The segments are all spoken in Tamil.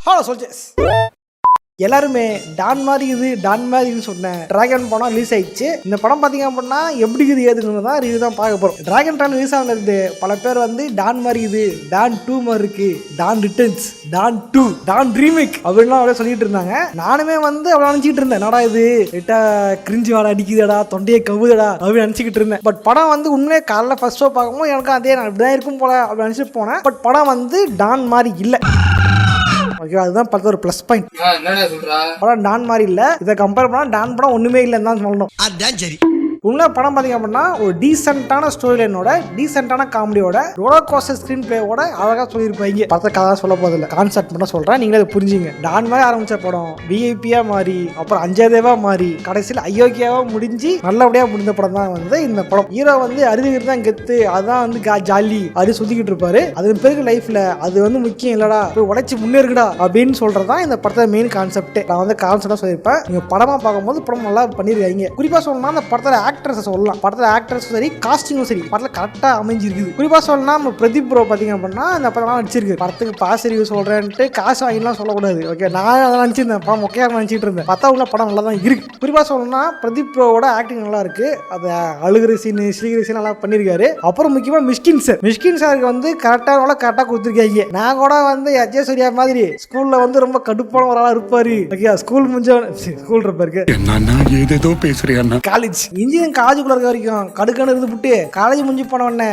ஹலோ சோல்ஜர்ஸ், எல்லாருமே டான் மாதிரி இதுன்னு சொன்னேன். டிராகன் படம் ரிலீஸ் ஆயிடுச்சு. இந்த படம் பார்த்தீங்க அப்படின்னா எப்படி இது ஏதுன்னு தான் ரிவ்யூ தான் பார்க்க போகிறோம். டிராகன் டான் ரிலீஸ் ஆனது பல பேர் வந்து டான் மாதிரி டான் 2 மாதிரி இருக்கு, டான் ரிட்டர்ன்ஸ், டான் 2, டான் ரீமேக் அப்படின்லாம் அப்படியே சொல்லிட்டு இருந்தாங்க. நானுமே வந்து அவ்வளோ நினச்சிக்கிட்டு இருந்தேன், நடா இது லைட்டா கிரிஞ்சு வாடா அடிக்குதடா, தொண்டையை கவுதடா அப்படின்னு நினச்சிக்கிட்டு இருந்தேன். பட் படம் வந்து உண்மையே காலைல ஃபர்ஸ்ட் ஷோ பார்க்கும்போது எனக்கு அதே நான் இப்படிதான் இருக்கும் போல அப்படின்னு நினச்சிட்டு போனேன். பட் படம் வந்து டான் மாதிரி இல்லை. ஓகே, அதுதான் பார்த்து ஒரு ப்ளஸ் பாயிண்ட். படம் டான் மாதிரி இல்லை, இதை கம்பேர் பண்ணால் டான் படம் ஒன்றுமே இல்லைன்னு தான் சொல்லணும். அதான் சரி. உண்மை படம் பார்த்தீங்க அப்படின்னா ஒரு டீசென்ட்டான ஸ்டோரி லைனோட, டீசென்ட்டான காமெடியோட, ரோலர் கோஸ்டர் ஸ்க்ரீன் பிளேயோட அழகாக சொல்லியிருப்பாங்க. படத்தை கதை சொல்ல போதில்லை, கான்செப்ட் மட்டும் சொல்கிறேன், நீங்களே அதை புரிஞ்சுங்க. டான் மாதிரி ஆரம்பித்த படம் விஐபியாக மாறி அப்புறம் அஞ்சதேவாக மாறி கடைசியில் அயோக்கியாவாக முடிஞ்சு நல்லபடியாக முடிந்த படம் தான் வந்து இந்த படம். ஹீரோ வந்து அறிவுக்கு தான் கெத்து, அதுதான் வந்து ஜாலி அது சுற்றிக்கிட்டு இருப்பாரு. அது பிறகு லைஃப்பில் அது வந்து முக்கியம் இல்லடா, போய் உடைச்சி முன்னேறுடா அப்படின்னு சொல்கிறது தான் இந்த படத்தை மெயின் கான்செப்ட். நான் வந்து கான்செப்டாக சொல்லியிருப்பேன். நீங்கள் படமாக பார்க்கும்போது படம் நல்லா பண்ணியிருக்காங்க. குறிப்பாக சொல்லணும்னா அந்த படத்தில் ஆக்டர்ஸ் சொல்லலாம், படத்தில் ஆக்டர்ஸும் சரி காஸ்டிங்கும் சரி படத்தில் கரெக்டாக அமைஞ்சிருக்குது. குறிப்பாக சொல்லணும்னா நம்ம பிரதீப் ப்ரோ பார்த்தீங்க அப்படின்னா இந்த படம்லாம் நடிச்சிருக்கு. படத்துக்கு பாசிட்டிவ் சொல்கிறேன்ட்டு காசு வாங்கிலாம் சொல்லக்கூடாது. ஓகே, நான் அதை நினச்சிருந்தேன், படம் மொக்கையாக நினச்சிட்டு இருந்தேன். பார்த்தா உள்ள படம் நல்லா தான் இருக்கு. குறிப்பாக சொல்லணும்னா பிரதீப் ப்ரோவோட ஆக்டிங் நல்லா இருக்கு. அது அழுகிற சீனு ஸ்ரீகிரி சீன் நல்லா பண்ணியிருக்காரு. அப்புறம் முக்கியமாக மிஷ்கின் சாருக்கு வந்து கரெக்டாக கொடுத்துருக்காங்க. நான் கூட வந்து அஜய் சூர்யா மாதிரி ஸ்கூலில் வந்து ரொம்ப கடுப்பான ஒரு ஆளாக இருப்பாரு. ஓகே, ஸ்கூல் இருப்பாரு, ஏதோ பேசுறியா, காலேஜ் இன்ஜினியரிங் காலேஜுக்குள்ள இருக்க வரைக்கும் கடுக்கான இருந்து புட்டு காலேஜ் முடிஞ்சு போன உடனே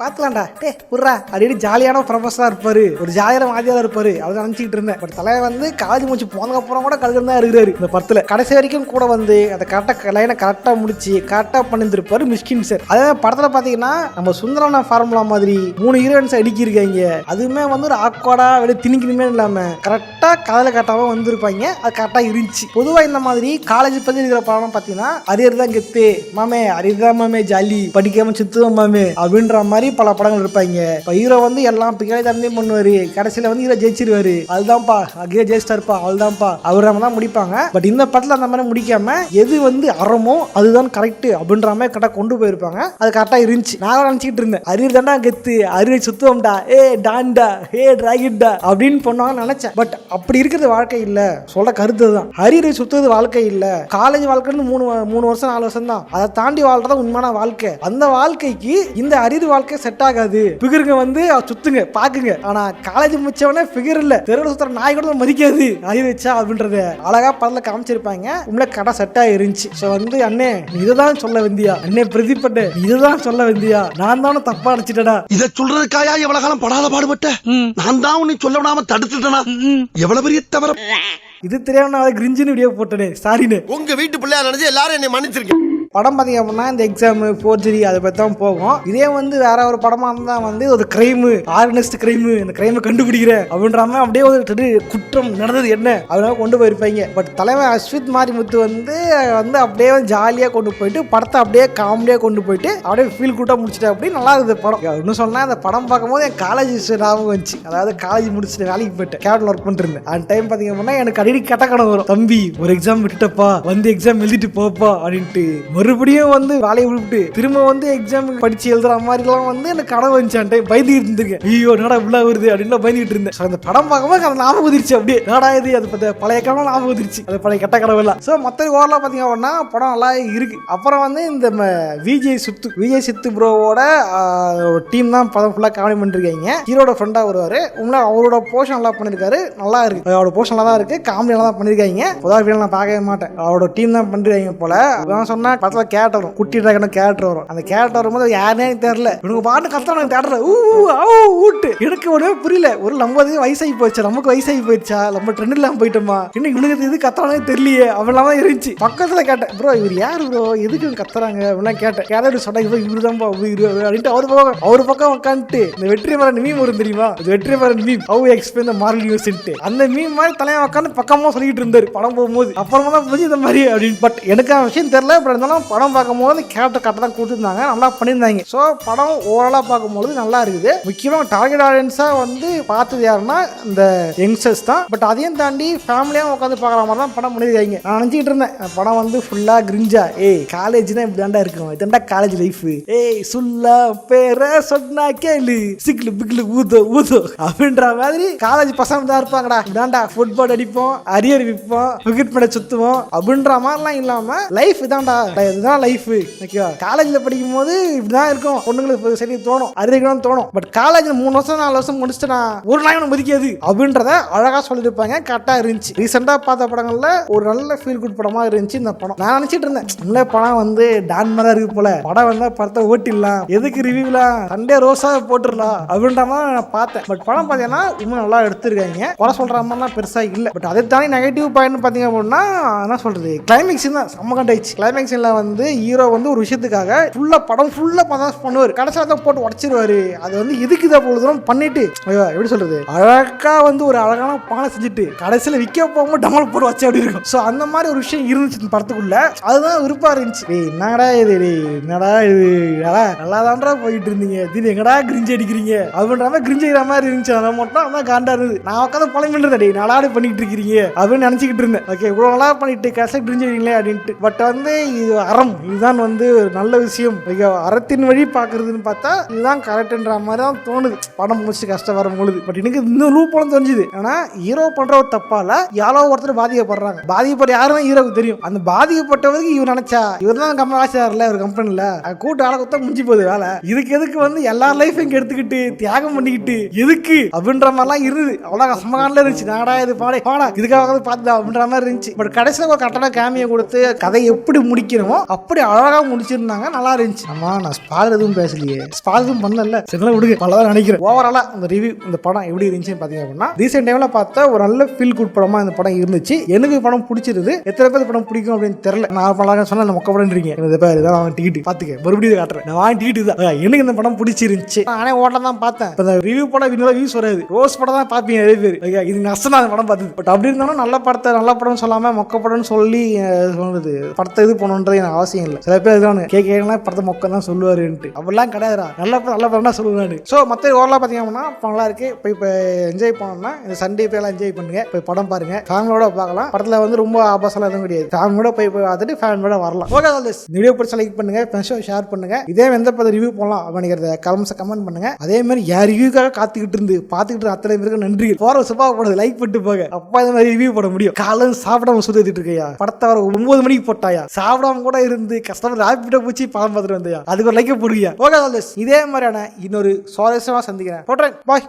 பாத்துலாம்டா புர்றா அப்படின்னு ஜாலியான ப்ரொஃபஸரா இருப்பாரு, ஒரு ஜாலியான மாதிரியா இருப்பாரு. அதை நினைச்சிட்டு இருந்தேன். பட் தலைவர் வந்து காலேஜ் முடிச்சு போனதுக்கு அப்புறம் கூட கடுக்கன் தான் இருக்கிறாரு இந்த படத்துல. கடைசி வரைக்கும் கூட வந்து அதை கரெக்டா லைனை கரெக்டா முடிச்சு கரெக்டா பண்ணிருப்பாரு மிஷ்கின் சார். அதே படத்துல பாத்தீங்கன்னா நம்ம சுந்தரான ஃபார்முலா மாதிரி 3 ஹீரோயின்ஸ் அடிக்கிருக்காங்க. அதுவுமே வந்து ஒரு ஆக்வாடா வெளியே திணிக்கணுமே இல்லாம கரெக்டா கதையில கரெக்டாக வந்திருப்பாங்க. அது கரெக்டா இருந்துச்சு. பொதுவா இந்த மாதிரி காலேஜ் பத்தி இருக்கிற படம் பாத்தீங்கன்னா அரியர் தான் கெத்து மாமே, அரிதான் மாமே ஜாலி, படிக்காம சுத்துவோம் மாமே அப்படின்ற மாதிரி பல படங்கள் இருப்பாங்க. இப்போ ஹீரோ வந்து எல்லாம் பின்னாடி தந்தே பண்ணுவாரு, கடைசியில வந்து ஹீரோ ஜெயிச்சிருவாரு. அதுதான்ப்பா அங்கே ஜெயிச்சிட்டாருப்பா, அதுதான்ப்பா அவர் தான் முடிப்பாங்க. பட் இந்த படத்துல அந்த மாதிரி முடிக்காம எது வந்து அறமோ அதுதான் கரெக்ட் அப்படின்ற மாதிரி கரெக்டாக கொண்டு போயிருப்பாங்க. அது கரெக்டாக இருந்துச்சு. நான் நினச்சிக்கிட்டு இருந்தேன் அரியர் தாண்டா கெத்து, அரியர் சுத்துவோம்டா, டான்டா, டிராகின்டா அப்படின்னு சொன்னாங்கன்னு நினைச்சேன். பட் அப்படி இருக்கிறது வாழ்க்கை இல்ல, சொல்ற கருத்து தான். அரியரை சுத்துறது வாழ்க்கை இல்ல. காலேஜ் வாழ்க்கைன்னு 3 வருஷம் 4 வருஷம் தான், அதை தாண்டி வாழ்றதா உண்மையான வாழ்க்கை. அந்த வாழ்க்கைக்கு இந்த அரிது வாழ்க்கை செட் ஆகாது. பிகருங்க வந்து சுத்துங்க பாக்குங்க, ஆனா காலேஜ் முடிச்சவனே பிகர் இல்ல, தெருவில் சுத்துற நாய் கூட மதிக்காது அரிது வச்சா அப்படின்றத அழகா படத்துல காமிச்சிருப்பாங்க. உங்களை கடை செட் ஆயிருந்துச்சு. ஸோ வந்து அண்ணே இதுதான் சொல்ல வந்தியா, அண்ணே பிரதிப்பட்ட இதுதான் சொல்ல வந்தியா, நான் தானே தப்பா அடிச்சிட்டடா. இதை சொல்றதுக்காயா எவ்வளவு காலம் படாத பாடுபட்ட, நான் தான் உன்னை சொல்ல விடாம தடுத்துட்டேனா, எவ்வளவு பெரிய தவறு. இது தெரியாம நான் கிரிஞ்சின்னு வீடியோ போட்டேனே, சாரின்னு. உங்க வீட்டு பிள்ளையா நினைச்சு எல்லாரும் என்னை மன்னிச்சிருக்கேன். படம் பார்த்தீங்க அப்படின்னா இந்த எக்ஸாம் ஃபோர்ஜரி அதை பற்றி தான் போகும். இதே வந்து வேற ஒரு படமாக இருந்தால் வந்து ஒரு கிரைம், ஆர்கனைஸ்ட் கிரைம், இந்த கிரைமை கண்டுபிடிக்கிற அப்படின்றாம அப்படியே ஒரு குற்றம் நடந்தது என்ன அதனால கொண்டு போயிருப்பாங்க. பட் தலைவர் அஸ்வித் மாரிமுத்து வந்து அப்படியே ஜாலியாக கொண்டு போயிட்டு படத்தை அப்படியே காமெடியாக கொண்டு போயிட்டு அப்படியே ஃபீல் கூட்டாக முடிச்சுட்டு அப்படி நல்லா இருக்குது படம். இன்னும் சொன்னால் அந்த படம் பார்க்கும்போது என் காலேஜ் ஞாபகம் வந்துச்சு. அதாவது காலேஜ் முடிச்சுட்டு வேலைக்கு போயிட்டேன், கேபில் ஒர்க் பண்ணிருந்தேன். அந்த டைம் பார்த்தீங்க அப்படின்னா எனக்கு அடிக்கடி கட்டக்கணம் வரும், தம்பி ஒரு எக்ஸாம் விட்டுட்டப்பா, வந்து எக்ஸாம் எழுதிட்டு போப்பா அப்படின்ட்டு. மறுபடியும் வந்து வேலையை விட்டு திரும்ப வந்து எக்ஸாம் படிச்சு எழுதுற மாதிரிலாம் வந்து எனக்கு கனவு வந்துச்சான். பயந்துகிட்டு இருந்திருக்கேன், ஐயோ நாடா இவ்வளோ வருது அப்படின்னு பயந்துகிட்டு இருந்தேன். அந்த படம் பார்க்கும்போது அதை ஞாபகம் வந்துருச்சு, அப்படியே நாடா இது அது பழைய கனவு ஞாபகம் வந்துருச்சு, அது பழைய கெட்ட கனவு எல்லாம். ஸோ மற்ற ஓவரலாக பார்த்தீங்க அப்படின்னா படம் நல்லா இருக்கு. அப்புறம் வந்து இந்த விஜய் சித்து ப்ரோவோட டீம் தான் படம் ஃபுல்லாக காமெடி பண்ணிருக்காங்க. ஹீரோட ஃப்ரெண்டாக வருவார், உண்மையில அவரோட போர்ஷன் நல்லா பண்ணிருக்காரு, நல்லா இருக்கு. அவரோட போர்ஷன் நல்லா தான் இருக்கு, காமெடி நல்லா தான் பண்ணிருக்காங்க. பொதுவாக நான் பார்க்கவே மாட்டேன், அவரோட டீம் தான் பண்ணிருக்காங்க போல. சொன்னா படத்துல கேரக்டர் வரும், குட்டி டிராகன் கேரக்டர் வரும். அந்த கேரக்டர் வரும்போது யாருனே தெரியல, இவனுக்கு பாட்டு கத்துறாங்க தேட்டர்ல ஊட்டு. எனக்கு ஒன்றுமே புரியல. ஒரு 50 வயசாகி போச்சு, நமக்கு வயசாகி போயிடுச்சா, நம்ம ட்ரெண்ட் இல்லாம போயிட்டோமா, இன்னும் இவனுக்கு இது கத்துறானே தெரியலையே அப்படிலாம் தான் இருந்துச்சு. பக்கத்துல கேட்டேன், ப்ரோ இவர் யாரு ப்ரோ, எதுக்கு கத்துறாங்க அப்படிலாம் கேட்டேன். கேரக்டர் சொன்னாங்க இவரு தான் அப்படின்ட்டு அவரு பக்கம் உட்காந்துட்டு இந்த வெற்றிமாறன் மீம் வரும் தெரியுமா, Vetrimaran meme how explain the moral universe, அந்த மீம் மாதிரி தலையை உட்காந்து பக்கமா சொல்லிட்டு இருந்தாரு படம் போகும்போது. அப்புறமா தான் புரிஞ்சு இந்த மாதிரி அப்படின்னு. பட் எனக்கு விஷயம் தெரியல. பட் இருந்தாலும் இருந்தாலும் படம் பார்க்கும்போது கேரக்டர் கரெக்டாக தான் கொடுத்துருந்தாங்க, நல்லா பண்ணியிருந்தாங்க. ஸோ படம் ஓவராலாக பார்க்கும்போது நல்லா இருக்குது. முக்கியமாக டார்கெட் ஆடியன்ஸாக வந்து பார்த்தது யாருன்னா இந்த யங்ஸ்டர்ஸ் தான். பட் அதையும் தாண்டி ஃபேமிலியாக உட்காந்து பார்க்குற மாதிரி தான் படம் பண்ணியிருக்காங்க. நான் நினச்சிக்கிட்டு இருந்தேன் படம் வந்து ஃபுல்லாக கிரிஞ்சா, காலேஜ்னா இப்படி தாண்டா இருக்கும், இதாண்டா காலேஜ் லைஃப், சுல்லா பேர சொன்னா கேளு சிக்லு பிக்லு ஊதோ ஊதோ அப்படின்ற மாதிரி காலேஜ் பசங்க தான் இருப்பாங்கடா, இதாண்டா ஃபுட்பால் அடிப்போம், அரியர் விற்போம், விக்கெட் மேட சுத்துவோம் அப்படின்ற மாதிரிலாம் இல்லாம லைஃப் இதான்டா, இதுதான் லைஃப். ஓகேவா, காலேஜ்ல படிக்கும் போது இப்படிதான் இருக்கும், பொண்ணுங்களுக்கு சரி தோணும், அறிவிக்கணும்னு தோணும். பட் காலேஜ்ல 3 வருஷம் 4 வருஷம் முடிச்சுட்டு நான் ஒரு நாள் மதிக்காது அப்படின்றத அழகா சொல்லியிருப்பாங்க. கரெக்டா இருந்துச்சு. ரீசெண்டா பார்த்த படங்கள்ல ஒரு நல்ல ஃபீல் குட் படமா இருந்துச்சு இந்த படம். நான் நினைச்சிட்டு இருந்தேன் இந்த படம் வந்து டான் மாதிரி இருக்கு போல, படம் வந்தா படத்தை ஓட்டிடலாம், எதுக்கு ரிவ்யூலாம் சண்டே ரோஸா போட்டுடலாம் அப்படின்ற மாதிரி நான் பார்த்தேன். பட் படம் பார்த்தீங்கன்னா இன்னும் நல்லா எடுத்திருக்காங்க, குறை சொல்ற மாதிரிலாம் பெருசா இல்லை. பட் அதை தாண்டி நெகட்டிவ் பாயிண்ட் பார்த்தீங்க அப்படின்னா என்ன சொல்றது, கிளைமேக்ஸ் தான் செம்ம கண்டாயிடுச்சு. கிளைமேக்ஸ்ல வந்து ஹீரோ வந்து ஒரு விஷயத்துக்காக படம் ஃபுல்லா பதாஸ் பண்ணுவார், கடைசியில் தான் போட்டு உடச்சிருவாரு. அது வந்து எதுக்கு இதை பொழுதும் பண்ணிட்டு எப்படி சொல்றது, அழகா வந்து ஒரு அழகான பானை செஞ்சுட்டு கடைசியில் விற்க போகும்போது டமால் போட்டு வச்சு அப்படி இருக்கும். ஸோ அந்த மாதிரி ஒரு விஷயம் இருந்துச்சு படத்துக்குள்ள, அதுதான் விருப்பா இருந்துச்சு. என்னடா இது, என்னடா இது, நல்லா தான்டா போயிட்டு இருந்தீங்க, திடீர் எங்கடா கிரிஞ்சு அடிக்கிறீங்க அப்படின்ற மாதிரி கிரிஞ்சு அடிக்கிற மாதிரி இருந்துச்சு. அதை மட்டும் அதான் காண்டா இருந்தது. நான் உட்காந்து புலம்பிட்டு நாளாடு பண்ணிட்டு இருக்கீங்க அப்படின்னு நினைச்சிக்கிட்டு இருந்தேன். ஓகே, இவ்வளவு நல்லா பண்ணிட்டு கடைசி கிரிஞ்சு அடிங்களே அப்படின்ட்டு. பட் வந்து இது அறம், இதுதான் வந்து ஒரு நல்ல விஷயம், அறத்தின் வழி பாக்குறதுன்னு பார்த்தா இதுதான் கரெக்ட்ன்ற மாதிரி தான் தோணுது படம் முடிச்சு கஷ்டம் வரும்பொழுது. பட் எனக்கு இன்னும் லூப் போல தெரிஞ்சுது. ஏன்னா ஹீரோ பண்ற ஒரு தப்பால யாரோ ஒருத்தர் பாதிக்கப்படுறாங்க, பாதிக்கப்பட்ட யாரும் ஹீரோக்கு தெரியும். அந்த பாதிக்கப்பட்டவருக்கு இவர் நினைச்சா இவர் தான் கம்பெனி ஆசையார்ல, ஒரு கம்பெனில கூட்டு ஆளை கொடுத்தா முடிஞ்சு போகுது வேலை. இதுக்கு எதுக்கு வந்து எல்லா லைஃபையும் எடுத்துக்கிட்டு தியாகம் பண்ணிக்கிட்டு எதுக்கு அப்படின்ற மாதிரிலாம் இருந்தது. அவ்வளோ கஷ்டமான இருந்துச்சு. நாடா இது பாடா இதுக்காக பார்த்து அப்படின்ற மாதிரி இருந்துச்சு. பட் கடைசியில் ஒரு கட்டண கேமியை கொடுத்து கதை எப்படி முடிக்கணுமோ அப்படி அழகாக முடிச்சிருந்தாங்க, நல்லா இருந்துச்சு. ஆமா, நான் ஸ்பால் எதுவும் பேசலையே, ஸ்பால் எதுவும் பண்ணல, சரிங்களா விடுங்க, பலதான் நினைக்கிறேன். ஓவராலா இந்த ரிவ்யூ இந்த படம் எப்படி இருந்துச்சுன்னு பாத்தீங்க அப்படின்னா ரீசெண்ட் டைம்ல பார்த்தா ஒரு நல்ல ஃபீல் குட் படமா இந்த படம் இருந்துச்சு. எனக்கு படம் பிடிச்சிருது. எத்தனை பேர் படம் பிடிக்கும் அப்படின்னு தெரியல. நான் பழக சொன்னா மொக்க படம்ன்றீங்க, இந்த பேர் தான் வாங்க டிக்கெட் பாத்துக்க, மறுபடியும் காட்டுறேன், நான் வாங்கி டிக்கெட் தான். எனக்கு இந்த படம் பிடிச்சிருந்துச்சு. நானே ஓட்டம் தான் பார்த்தேன். இந்த ரிவ்யூ படம் வியூஸ் வராது, ரோஸ் படம் தான் பார்ப்பீங்க நிறைய பேர். இது நஷ்டம் தான் அந்த படம் பார்த்தது. பட் அப்படி இருந்தாலும் நல்ல படத்தை நல்ல படம் சொல்லாம மொக்க படம்னு சொல்லி சொல்றது படத்தை இது பண்ணணுன்றது எனக்கு அவசியம் இல்லை. சில பேர் தான் கேட்கலாம் படத்தை மொக்க தான் சொல்லுவாருன்ட்டு, அப்படிலாம் கிடையாதுடா, நல்ல படம் தான் சொல்லுவாரு. ஸோ மற்ற ஓரளவு பார்த்தீங்கன்னா நல்லா இருக்கு. இப்போ என்ஜாய் பண்ணோம்னா இந்த சண்டே போயெல்லாம் என்ஜாய் பண்ணுங்க, போய் படம் பாருங்க, ஃபேமிலியோட பார்க்கலாம். படத்தில் வந்து ரொம்ப ஆபாசம் எதுவும் கிடையாது, ஃபேமிலியோட போய் பார்த்துட்டு ஃபேமிலியோட வரலாம். ஓகே, வீடியோ பிடிச்ச லைக் பண்ணுங்க, ஃப்ரெண்ட்ஸோட ஷேர் பண்ணுங்க. இதே எந்த படம் ரிவ்யூ போகலாம் அப்படிங்கிறத கமெண்ட் பண்ணுங்க. அதே மாதிரி யார் ரிவ்யூக்காக காத்துக்கிட்டு இருந்து பார்த்துக்கிட்டு அத்தனை பேருக்கு நன்றி. போற சுபா போடுறது லைக் பண்ணிட்டு போக, அப்பா இந்த மாதிரி ரிவ்யூ போட முடியும். காலம் சாப்பிடாம சுத்திட்டு இருக்கையா, படத்தை வர 9 மணிக்கு போட்டாயா, சாப்பிடாம கூட இருந்து கஷ்டப்பட்டு ராப்பிட்ட பூச்சி படம் பார்த்துட்டு வந்தியா, அதுக்கு ஒரு லைக் போடுவியா. ஓகே, இதே மாதிரியான இன்னொரு சுவாரஸ்யமா சந்திக்கிறேன். போடுறேன், பாய்.